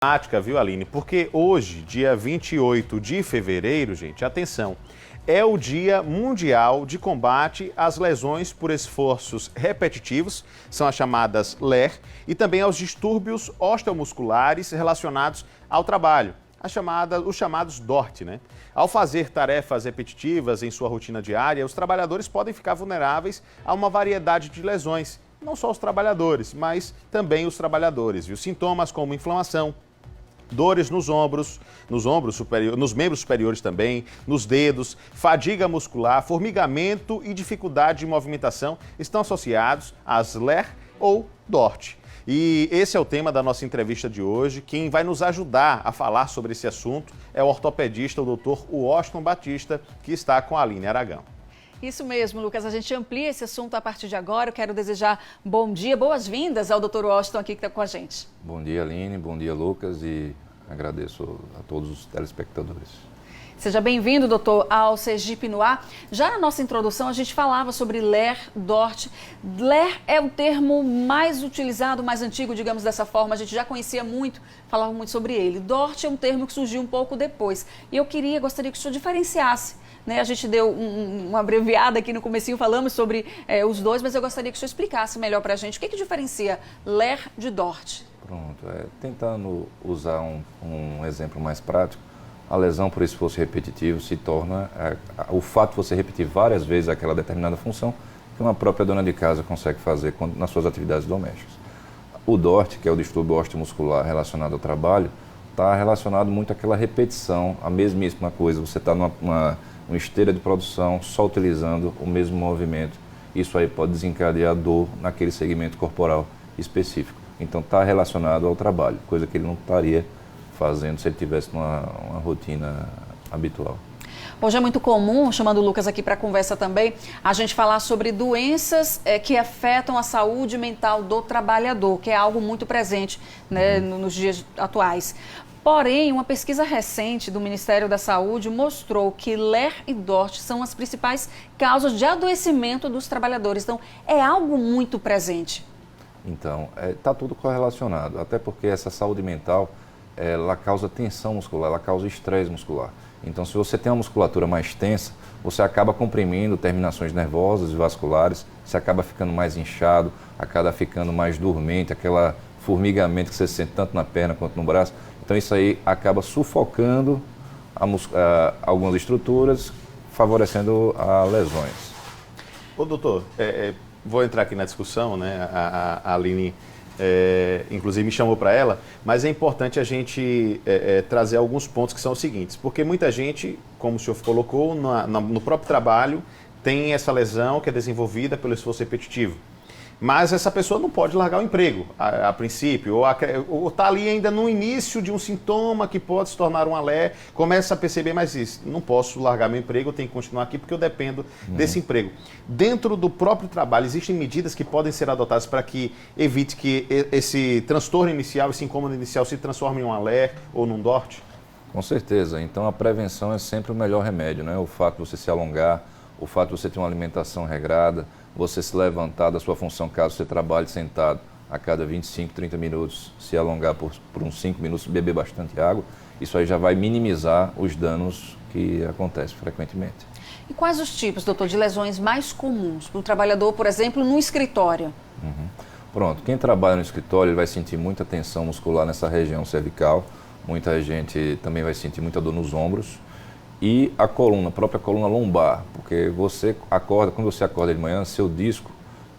Temática, viu, Aline? Porque hoje, dia 28 de fevereiro, gente, atenção, é o Dia Mundial de Combate às Lesões por Esforços Repetitivos, são as chamadas LER, e também aos distúrbios osteomusculares relacionados ao trabalho, os chamados DORT, né? Ao fazer tarefas repetitivas em sua rotina diária, os trabalhadores podem ficar vulneráveis a uma variedade de lesões. Não só os trabalhadores, mas também os trabalhadores. Viu? Sintomas como inflamação, dores nos membros superiores também, nos dedos, fadiga muscular, formigamento e dificuldade de movimentação estão associados às LER ou DORT. E esse é o tema da nossa entrevista de hoje. Quem vai nos ajudar a falar sobre esse assunto é o ortopedista, o Dr. Washington Batista, que está com a Aline Aragão. Isso mesmo, Lucas. A gente amplia esse assunto a partir de agora. Eu quero desejar bom dia, boas-vindas ao Dr. Washington aqui que está com a gente. Bom dia, Aline. Bom dia, Lucas. E agradeço a todos os telespectadores. Seja bem-vindo, doutor, ao Sergipe no Ar. Já na nossa introdução, a gente falava sobre LER, DORT. LER é o termo mais utilizado, mais antigo, digamos dessa forma. A gente já conhecia muito, falava muito sobre ele. DORT é um termo que surgiu um pouco depois. E eu gostaria que o senhor diferenciasse. Né? A gente deu uma abreviada aqui no comecinho, falamos sobre os dois, mas eu gostaria que o senhor explicasse melhor para a gente o que diferencia LER de DORT. Pronto, tentando usar um exemplo mais prático, a lesão por esforço repetitivo se torna o fato de você repetir várias vezes aquela determinada função que uma própria dona de casa consegue fazer nas suas atividades domésticas. O DORT, que é o distúrbio osteomuscular relacionado ao trabalho, está relacionado muito àquela repetição, a mesmíssima coisa, você está numa esteira de produção, só utilizando o mesmo movimento. Isso aí pode desencadear dor naquele segmento corporal específico. Então está relacionado ao trabalho, coisa que ele não estaria fazendo se ele tivesse uma rotina habitual. Hoje é muito comum, chamando o Lucas aqui para a conversa também, a gente falar sobre doenças que afetam a saúde mental do trabalhador, que é algo muito presente, né, nos dias atuais. Porém, uma pesquisa recente do Ministério da Saúde mostrou que LER e DORT são as principais causas de adoecimento dos trabalhadores. Então, é algo muito presente. Então, está tudo correlacionado, até porque essa saúde mental, ela causa tensão muscular, ela causa estresse muscular. Então, se você tem uma musculatura mais tensa, você acaba comprimindo terminações nervosas e vasculares, você acaba ficando mais inchado, acaba ficando mais dormente, aquela formigamento que você sente tanto na perna quanto no braço. Então isso aí acaba sufocando algumas estruturas, favorecendo lesões. Ô doutor, vou entrar aqui na discussão, né? A Aline, inclusive, me chamou para ela, mas é importante a gente trazer alguns pontos que são os seguintes, porque muita gente, como o senhor colocou, no próprio trabalho, tem essa lesão que é desenvolvida pelo esforço repetitivo. Mas essa pessoa não pode largar o emprego, a princípio, ou está ali ainda no início de um sintoma que pode se tornar uma LER, começa a perceber, mas isso, não posso largar meu emprego, eu tenho que continuar aqui porque eu dependo desse emprego. Dentro do próprio trabalho, existem medidas que podem ser adotadas para que evite que esse transtorno inicial, esse incômodo inicial se transforme em uma LER ou num DORT? Com certeza, então a prevenção é sempre o melhor remédio, né? O fato de você se alongar, o fato de você ter uma alimentação regrada, você se levantar da sua função, caso você trabalhe sentado, a cada 25, 30 minutos, se alongar por uns 5 minutos, beber bastante água, isso aí já vai minimizar os danos que acontecem frequentemente. E quais os tipos, doutor, de lesões mais comuns para um trabalhador, por exemplo, no escritório? Pronto, quem trabalha no escritório ele vai sentir muita tensão muscular nessa região cervical, muita gente também vai sentir muita dor nos ombros, e a coluna, a própria coluna lombar, porque quando você acorda de manhã, seu disco,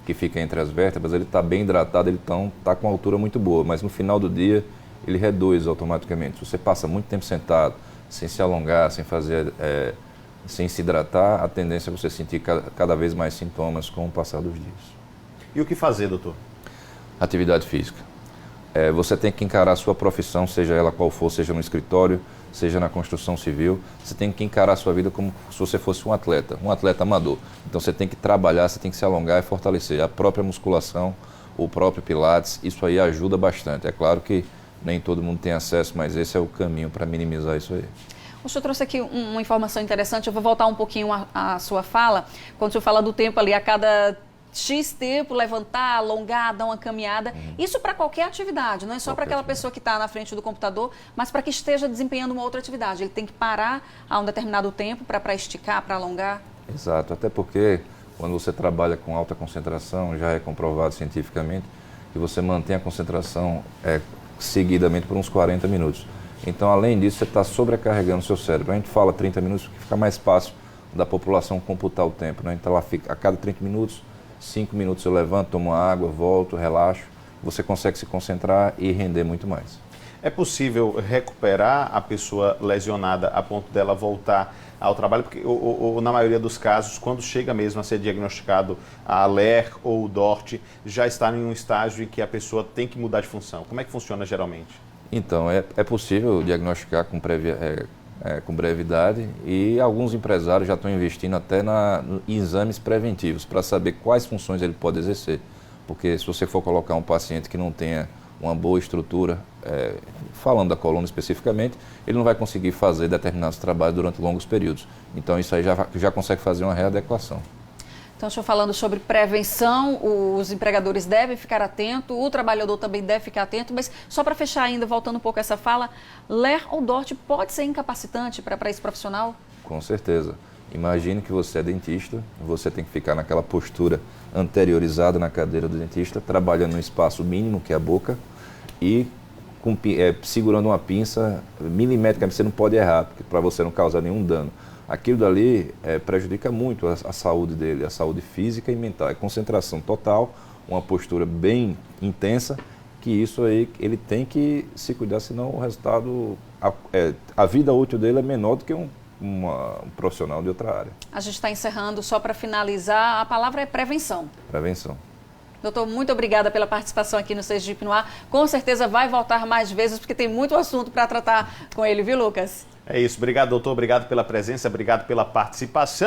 que fica entre as vértebras, ele está bem hidratado, ele está com uma altura muito boa, mas no final do dia ele reduz automaticamente. Se você passa muito tempo sentado, sem se alongar, sem se hidratar, a tendência é você sentir cada vez mais sintomas com o passar dos dias. E o que fazer, doutor? Atividade física. Você tem que encarar a sua profissão, seja ela qual for, seja no escritório, seja na construção civil, você tem que encarar a sua vida como se você fosse um atleta amador. Então você tem que trabalhar, você tem que se alongar e fortalecer. A própria musculação, o próprio pilates, isso aí ajuda bastante. É claro que nem todo mundo tem acesso, mas esse é o caminho para minimizar isso aí. O senhor trouxe aqui uma informação interessante, eu vou voltar um pouquinho à sua fala, quando o senhor fala do tempo ali, a cada X tempo, levantar, alongar, dar uma caminhada. Isso para qualquer atividade, não é só para aquela pessoa que está na frente do computador, mas para que esteja desempenhando uma outra atividade. Ele tem que parar a um determinado tempo para esticar, para alongar. Exato, até porque quando você trabalha com alta concentração, já é comprovado cientificamente que você mantém a concentração seguidamente por uns 40 minutos. Então, além disso, você está sobrecarregando o seu cérebro. A gente fala 30 minutos porque fica mais fácil da população computar o tempo, né? Então, ela fica, a cada 30 minutos, 5 minutos eu levanto, tomo água, volto, relaxo. Você consegue se concentrar e render muito mais. É possível recuperar a pessoa lesionada a ponto dela voltar ao trabalho? Porque na maioria dos casos, quando chega mesmo a ser diagnosticado a LER ou o DORT, já está em um estágio em que a pessoa tem que mudar de função. Como é que funciona geralmente? Então, é possível diagnosticar com brevidade e alguns empresários já estão investindo até em exames preventivos para saber quais funções ele pode exercer. Porque se você for colocar um paciente que não tenha uma boa estrutura, falando da coluna especificamente, ele não vai conseguir fazer determinados trabalhos durante longos períodos. Então isso aí já consegue fazer uma readequação. Então, estou falando sobre prevenção, os empregadores devem ficar atentos, o trabalhador também deve ficar atento, mas só para fechar ainda, voltando um pouco a essa fala, LER ou DORT pode ser incapacitante para esse profissional? Com certeza. Imagine que você é dentista, você tem que ficar naquela postura anteriorizada na cadeira do dentista, trabalhando no espaço mínimo, que é a boca, e segurando uma pinça milimétrica, você não pode errar, para você não causar nenhum dano. Aquilo dali prejudica muito a saúde dele, a saúde física e mental. É concentração total, uma postura bem intensa, que isso aí ele tem que se cuidar, senão o resultado, a vida útil dele é menor do que um profissional de outra área. A gente está encerrando, só para finalizar, a palavra é prevenção. Prevenção. Doutor, muito obrigada pela participação aqui no Sergipe no Ar. Com certeza vai voltar mais vezes, porque tem muito assunto para tratar com ele, viu, Lucas? É isso. Obrigado, doutor. Obrigado pela presença, obrigado pela participação.